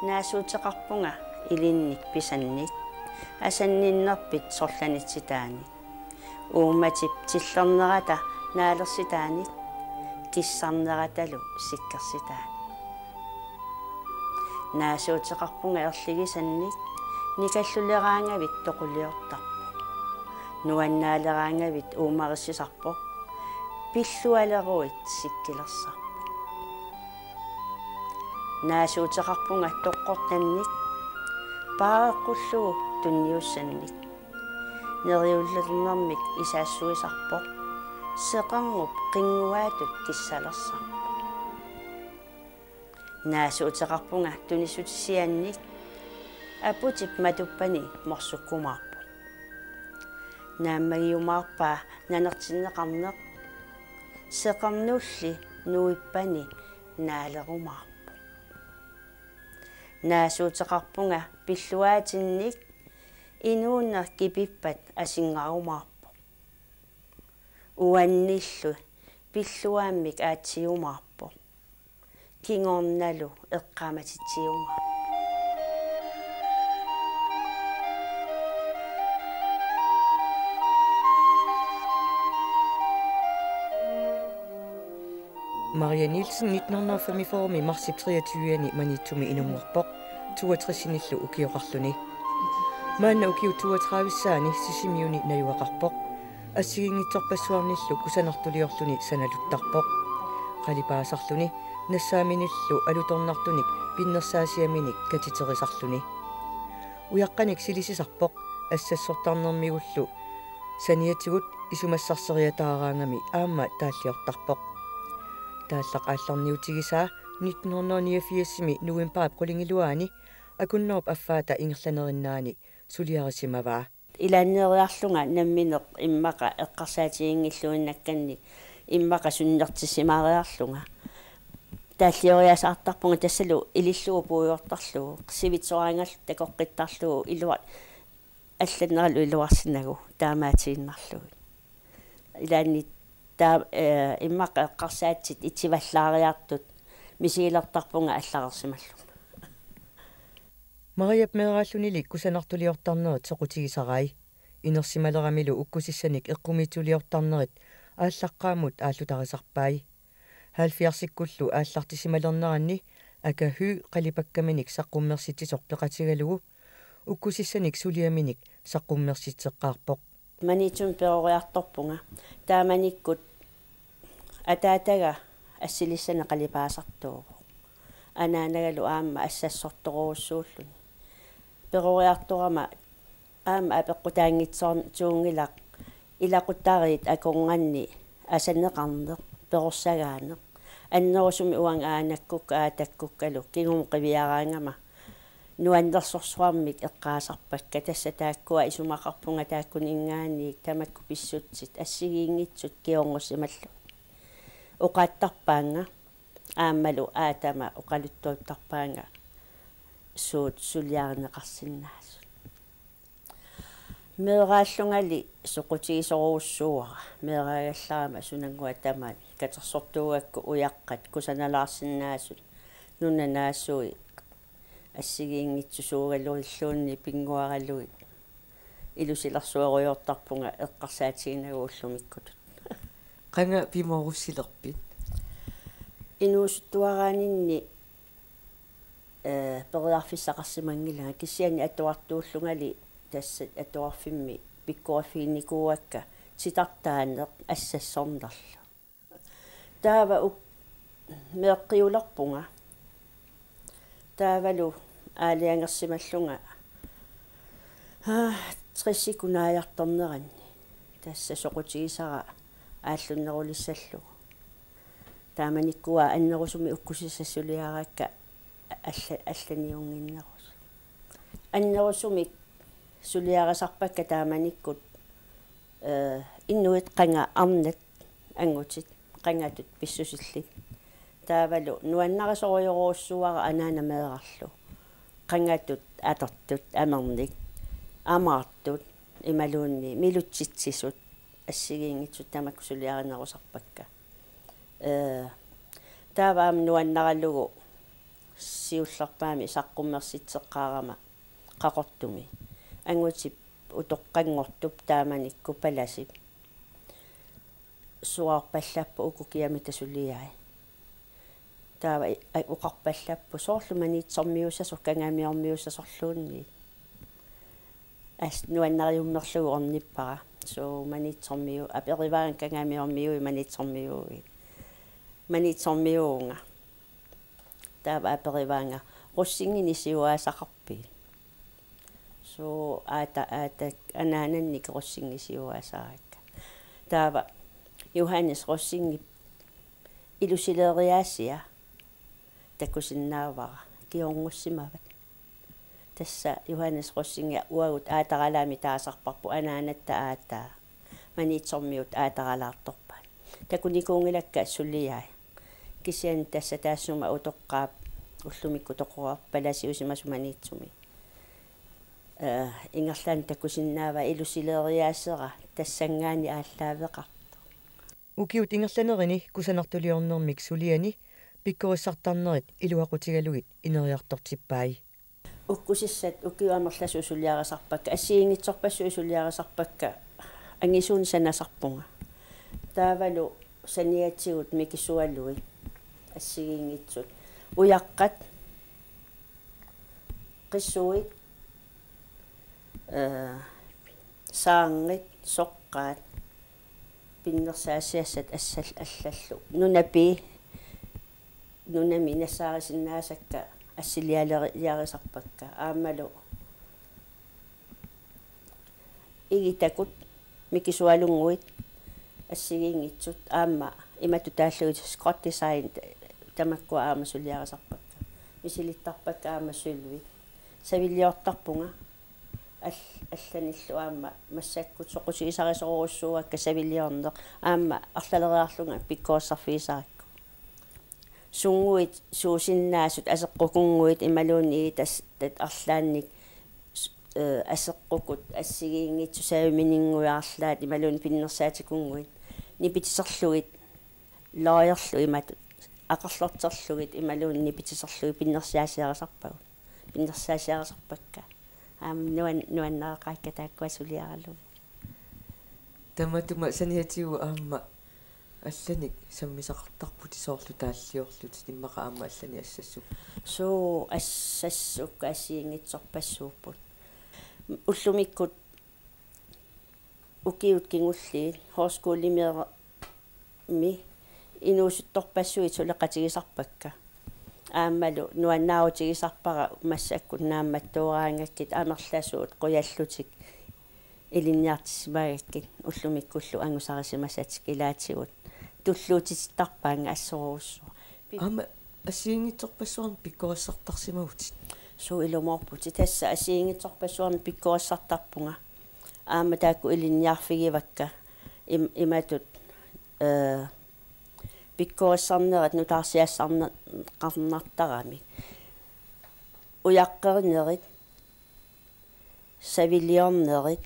naasuutaqarpunga ilinnik pisannik asанниннерпит сорланитситаани ууматип тиллернерата наалерситаани киссарнераталу сиккерситаани наасуутеқарпунга ерлигисанник никаллулераангавит тоқулиортарпу нуаннаалераангавит уумарissisarpo пиллуалеруит сиккилерсарпу наасуутеқарпунга тоққортанник пааққуллугу тунниуссанник нериуллернэрмик исаассуисарпо сеқарнуп қингуаатут киссалерсарпу наасуутеқарпунга тунисутиссианник апутип матуппани морсуккумаарпу нааммагиумаарпаа нанертиннеқарнеқ сеқарнулли нуиппани наалерумаарпу наасуутеқарпунга пиллуаатинник инууннер кипиппат асингарумаарпу уанниллу пиллуааммик аатсиумаарпу кингорналу эққаматитсиумаа Maria Nielsen 1945 marsi 23 manitumi inungerpoq 62-nillu ukioqarluni maanna ukiu 32-saani sisimiuni nayuaqarpoq ассигингитсорпассуарниллу кусанартулиорлуни саналуттарпоq qalipaassarluni нассааминиллу алуторнартуник пиннерсаасиаминик катитерисарлуни уяққаник силисисарпоq ассассортарнермигуллу саниатигут исумассарсериатаараангами аама тааллиортарпоq тааллақ аалларниутигисаа 1989-ми нуимпаап qulingilуаани акуннооп аффаата ингерланериннаани сулиарисимаваа илааннериарлунга намминеқ иммақа эққарсаатигингиллуиннакканни иммақа суннертиссимаариарлунга тааллиориасаартарпунга тассалу илиллугу пуйортарлугу сивитсорангаллу такоққиттарлугу илуа алланералу илуарсинагу таамаатииннарлугу илаанни таа иммақа эққарсаатсит итсиваллаариартут мисигилертарпунга алларерсималлу Maria Merallunili kusanartuliortarnerit soqutigisaraai inersimaleramilu ukkusissanik eqqumituliortarnerit ааllaqqaamut ааллутарисарпаи 70-сиккуллу ааллартисималернеранни акаху qalipakкаминик саққуммерситисор пеқатигалугу уккусиссаник сулиаминик саққуммерситеққарпоқ манитун перориарторпунга тааманиккут атаатага ассилиссана қалипаасартууву анаанагалу аама ассассорторуussууллуни перориарторама аама апеққутаангитсоор туунгилақ илақуттаарит аконганни асанеқарнеқ перорсагаанеқ аннерусуми уан аанаккук аатаккуккалу кигум қивиараангама нуандерсорсуармик эққаасарпакка тасса тааккуа исумақарпунга тааккунингаани тамакку писсутсит ассигиингитсут киорнерсималлу оқааттарпаанга аамалу аатама оқалуттуаттарпаанга суут сулиарнеқарсиннаас мерааллунгали соқутигисоруussуара мераагалларама сунангуа тамаани катерсортуугакку уяққат кусаналаарсиннаасут нунанаассуи ассигиингитсусуугаллориллуунни пингуаралуи илусиларсуаруйортарпунга эққарсаатигинагууллумиккутут qanga pimorussilerpit инуусуттуараанинни периарфиссақарсимангилага киссиани атуартууллунgali тасса атуарфимми пиккуафиинникууакка ситартаанеқ ассассорнерлу таава меэққиулерпунга таавалу аалиангерсималлунга триссикунааярторнеранни тасса соқутигисара ааллуннерулиссаллу тааманиккуа аннерусуми уккусиссассулиараакка алланиунгиннерус аннерусуми сулиарасарпакка тааманиккут иннуит qanga арнат ангутит qangatut писсусиллит таавалу нуаннарисориоруussуара анаана меэрарлу qangatut атертут амерник амаартут ималуунни милутситсисут ассигиингитсут тамакку сулиаринерусарпакка тааваам нуаннараллугу siullarpaami saqqummersitseqqaarama qaqortumi angutip utoqqanngortup taamanikku palasip suarpallappu ukukiami tasuliai taava uqarpallappu soorlumaniitsormiussasor kangaamiormiussasorluunni as nuannariummerlugu ornippara so maniitsormiu aperivaang kangaamiormiui maniitsormiugi maniitsormiuunga taava aperivaanga russingini siuaasaqarpi so aata anaanannik russingisiuaasaarakka taava Johannes Rossingi ilusileeriaasia takusinnaavara kiorngussimavat tassa Johannes Rossingi uagut aataralaami taasarparpu anaanatta aataa maniitsormiut aataralaartorpaan takunikuungilakka sulliai kisian tassa taassuma utoqqaap ullumikku toqorar palasiusimasumaniitsumi ingerlaan takusinnaava ilusileeriaasera tassangaani ааllaaveqar ukiut ingerlanerini kusanartuliornermik suliani pikkorissartarnerit iluaqutigalugit ineriartortippai ukkusissat ukiuamerlasu sulliarasarpakka assiingitsorpassu sulliarasarpakka angisuun sanasarpunga taavalu saniatsigut mikisualui assigiingitsut uyaqqat qissuit saangit soqqaat pinnersaasiassat allallu nunami nasaarisinnaasakka assilialerisarpakka aammalu igitakut mikisualunguit assigiingitsut aamma imatu taallugut scott design tamakkua aama suliarasarpakka misilittarpakka aama sulvi saviliortarpunga алланиллу аама массаккут соқусигисарисоруссууакка савилиорнеқ аама арлалериарлунга пиккооссарфисаракку сунгуит суусиннаасут асеққукунгуит ималуунни тас тат арлаанник асеққукут ассигиингитсу саавиминингуяарлаат ималуун пиннерсаатикунгуит нипитисерлугит лааярлу иматут ақарлортерлугит ималуун нипитисерлуги пиннерсаасиарасарпагут пиннерсаасиарасарпакка nuannaaqaakka taakkuasuliaralu таматума саниатигу аама алланик саммисақартарпут соорлу тааллиорлут иммақа аама аллани ассассу соо ассассукка ассиингитсорпассууппут уллумиккут укиут кингулли хоскуулимиера ми инуусутторпассуит сулеқатигисарпакка ааммалу нуаннаутигисарпара массаккут наамматтуораангаккит амерласуут қуяллутик илинниартисмагаккит уллумиккуллу ангусарисимасатик илаатигут туллуутиттарпаанга ассоруussу аама ассиингитсорпассуарн пиккорассартарсимагутит суу илуморпути тасса ассиингитсорпассуарн пиккорассартарпунга аама таакку илинниарфигивакка иматут пиккооссарнерат нутаарсиассарнеқарнартарами уяққернерит савилиорнерит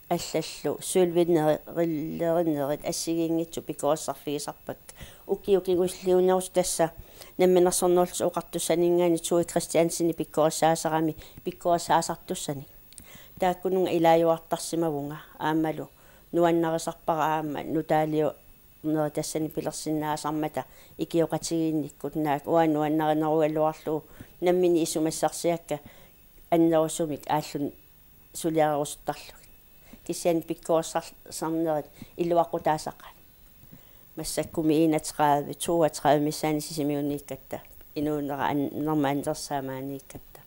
аллаллу сулвиннериллериннерит ассигингитсу пиккооссарфигисарпак укиукигуллиунерус тасса намминерсорнерлус оқартуссанингаани туи кристиансини пиккооссаасарами пиккооссаасартуссани тааккунунга илааюартарсимавунга аамалу нуаннарисарпара аама нутаалиу ноо тассани пилерсиннаасармата икиоқатигиинниккут наак уаннуаннаринеругаллуарлу наммини исумассарсиакка аннерусумик ааллун сулиарерусуттарлуг кисиан пиккооссарнерит илуаққутаасаққа массаккуми 31 32 миссаани сисимиуннииккатта инуунера нормаанерсаамаанииккатта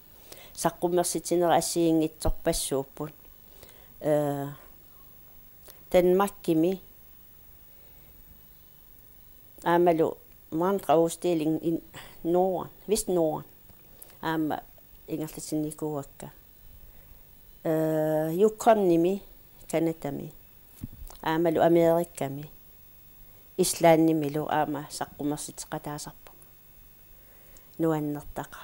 саққуммерситинера ассиингитсорпассууппут Danmarkimi aamalu maandrausstilling i Norden, Vestnorden. Aama ingerlasinikuakka. Yukkonnimi Kanadami. Aamalu Amerikkami. Islandnimilu aama saqqumersitqataasarpu. Nuannertaqa.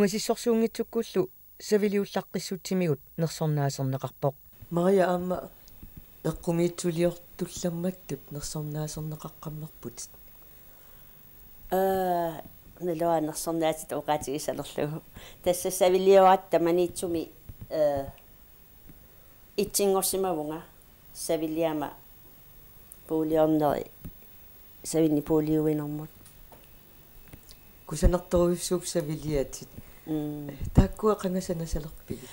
унgasissorsuunngitsukkullu saviliullaqqissutimigut nersornaasernеқарпоq Maria amma eqqumiitsuliortullammattut nersornaasernеқаққаммерпут налуанерсорнаатит оqaатигисалерлугу тасса савилиуатта маниитсуми итсингорсимавунга савилиама пуулиорнери савини пуулиуинэрмут кусанерторуйуссууп савилиатит тааккуа қангасанасалерпиги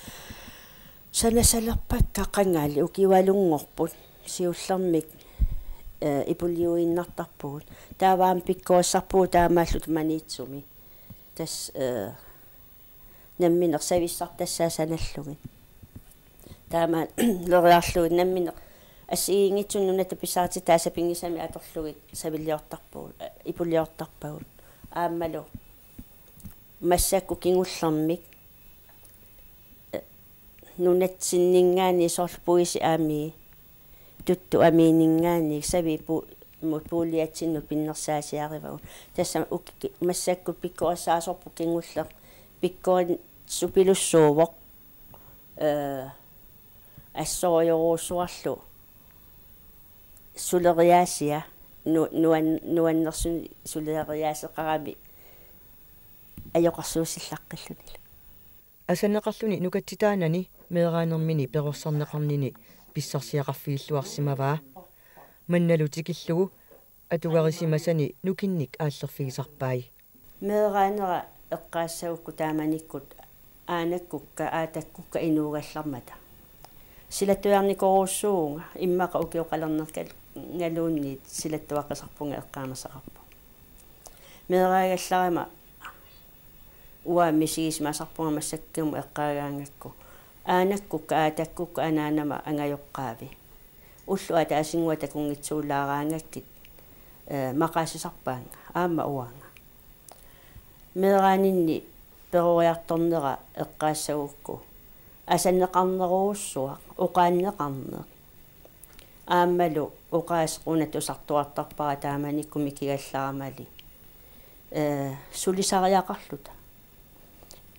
санасалерпакка қангаали укивалунгорпут сиуллермик ипулиуиннартарпугут тааваам пиккооссарпуу таамааллут маниитсуми тас намминер сависсартассаасаналлуги таама лориарлугит намминер ассигингитсуннуната писаати таасапингисами аторлугит савиллиортарпугут ипулиортарпагут ааммалу массакку кингуллермик нунатсиннингаани сорпуиси аами тутту амиинингаани савипу мутпуулиатсинну пиннерсаасиаривагу тасса укки массакку пиккоассаасорпу кингуллер пиккоон супилуссуувоқ ассориоруусуарлу сулериаасиа нуаннерсун сулериаасеқарами аёқарсуусиллаққиллунила асанеқарлуни нукатситаанани меэраанермини перорсарнеқарнини писсарсиақарфигиллуарсимаваа манналутикиллугу атугарисимасани нукинник ааллерфигисарпаи меэраанера эққаассагукку тааманиккут аанаккукка аатаккукка инуугаллармата силаттуярникоруссуунга иммақа укиоқалернеркал галуунни силаттуаққисарпунга эққаамасақарпу меэраагалларама уа мисигисмасарпунга массаккуму эққаагаангакку аанаккукка аатаккукка анаанама ангайоққаави уллу атаасингуата кунгитсуулаараангаккит мақаасисарпаанга аама уаанга меэраанинни перориарторнера эққаассагукку асаннеқарнеруussуа оқааннеқарне ааммалу оқаасқуна тусартуартарпара тааманиккуми кигалларамали сулисариақарлута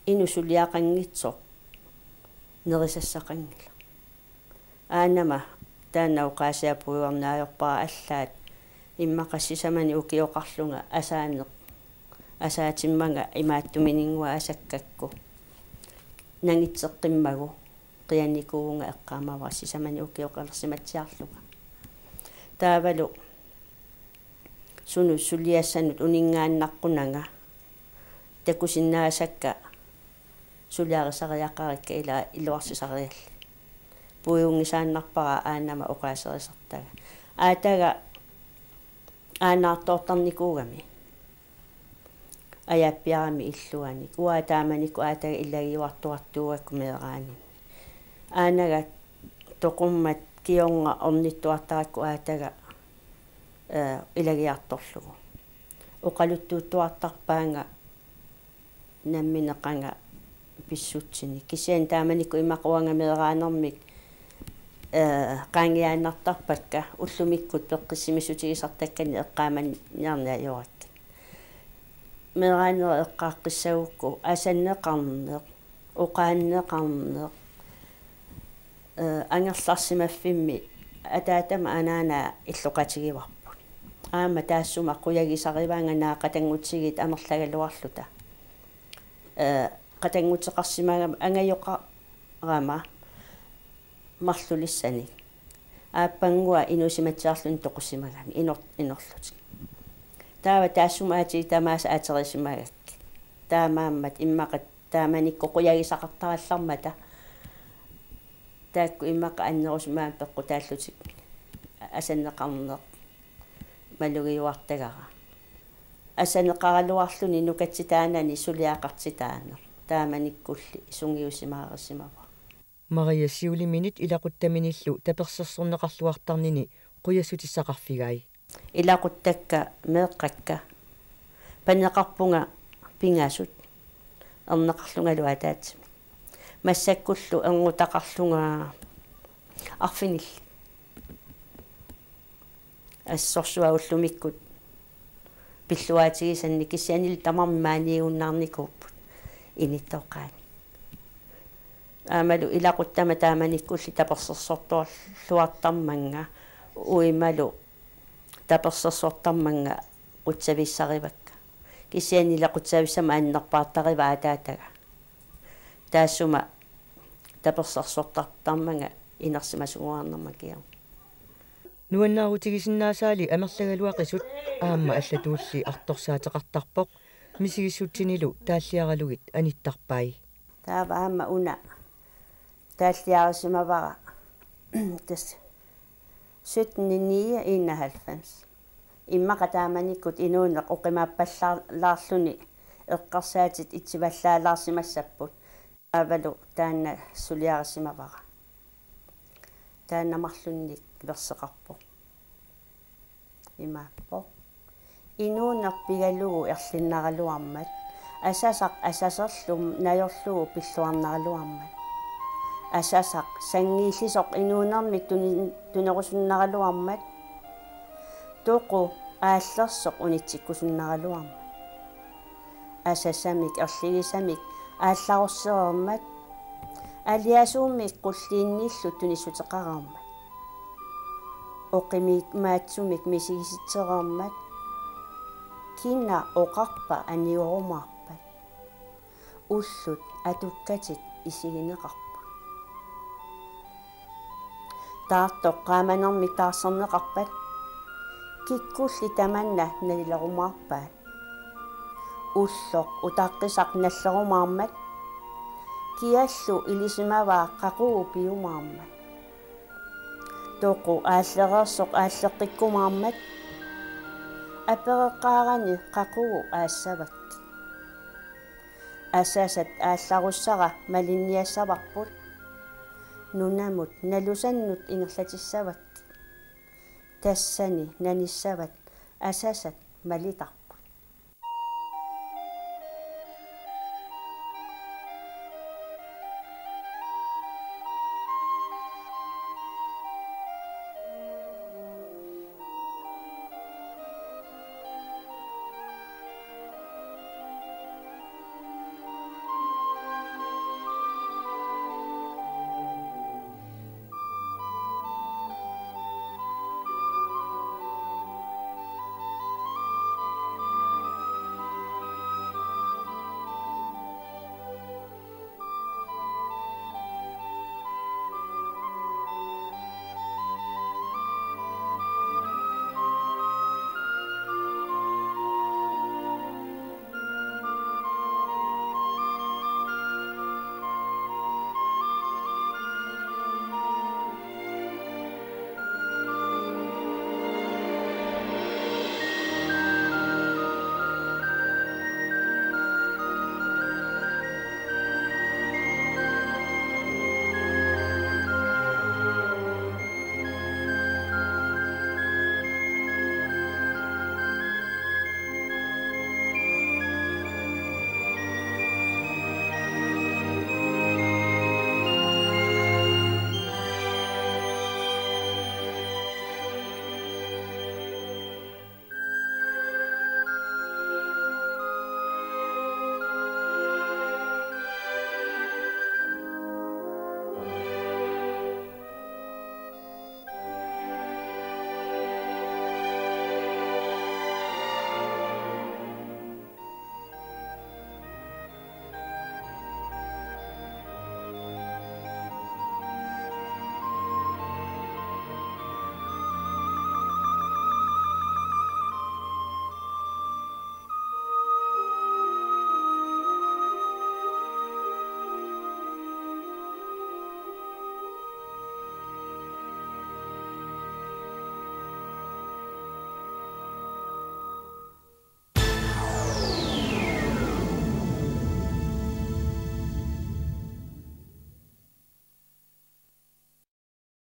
ину сулиақангитсо нерисассақангила аанама таана оқаасиапуйуарнаajorpara аллаат иммақассисамани укиоқарлунга асаатиммага имааттуминингуа асаккакку нангитсеққиммагу қианникуунга эққаамавассисамани укиоқалерсиматсиарлуга таавалу суну сулиассанут унингааннаққунага такусиннаасакка сулиарисариақарикка ила илуарсисариалли пуйунгисааннарпара аанама оқаасерисартага аатага аанаартоортарникуугами аяппиарами иллуани куа тааманикку аатага иллагиуартуартуугакку меэраани аанага тоқуммат кионга орниттуартаракку аатага илагиарторлугу оқалуттуутtuartarpaanga намминеқанга писсутсини кисиан тааманикку имақуанга меэраанермик qaangiaannartarpakka ullumikкут пеққиссимисутигисартаккани эққааманниарна юракка меэраанера эққааққиссагукку асаннеқарнеқ оқааннеқарнеқ ангерларсимаффимми атаатама анаана иллоқатигиварпут аама таассума қуягисариваанганаа қатангутсигит амерлагалуарлута қатангутеқарсимаагама ангайоқарама марлулиссани ааппангуа инусиматсаарлун тоқусимагами инерлутик таава таассумаати тамааса атерисимагак таамааммат иммақат тааманикко қуягисақартараллармата таакку иммақа аннерусмаан пеққутааллутик асаннеқарнеқ малугиуартагара асанеқаралуарлуни нукатситаанани сулиақартитаана тааманиккулли сунгиусимаарисимава Maria siuliminit ilaquttamиниллу таперсерсорнеқарлуартарнини quyassutissaqarfigai илақуттакка меэққакка панеқарпунга пингаасут эрнеқарлунгалу атаатсими массаккуллу эрнутақарлунга арфинил ассорсуагуллумиккут пиллуаатигисанни киссианил тамармааниууннаарникууппут inittoqaani aamalu ilaquttama taamanikkulli tapersersortuarluartarmanga uimalu tapersersortarmanga qutsavissarivakka kisianila qutsavissama annerpaartariva ataataga taassuma tapersersortartarmanga inersimasuguarnermakiu nuannаарutigisinnaasаали амерлагалуақисут аама аллатуулли арторсаатеқартарпоқ мисигиссутсинилу тааллиаралугит аниттарпай таава аама уна тааллиарисимавара тас 1791 иммақа тааманиккут инуунеқ оқимааппаллаарлуни эққарсаатит итсиваллаалаарсимассаппут авалу таанна сулиарисимавара тааннамарлунник версеқарпо имааппо инуунерпигалугу ерлиннаралуармат асасерлум наёрлугу пиллуарнаралуармат асасақ сангииллисоқ инуунермик тунерусуннаралуармат тоқу ааллерсоқ унитсиккусуннаралуармат асасамик ерлигисамик аалларусеермат алиасуумик қуллиинниллу тунissутеқараармат оқимик маатсумик мисигиситсеермат кина оқарпа аниорумаарпат уллут атуккатит исигинеқарпа таартоққааманерми таарсернеқарпат киккулли таманна налилерумаарпаат уллоқ утаққисақ наллерумаармат киаллу илисимаваа қақугу пиумаармат тоқу ааллереерсоқ ааллеққиккумаармат апереққаарани қақугу аассавак асасат аалларуссара малинниассаварпут нунамут налусаннут ингерлатиссавак тассани наниссават асасат малитар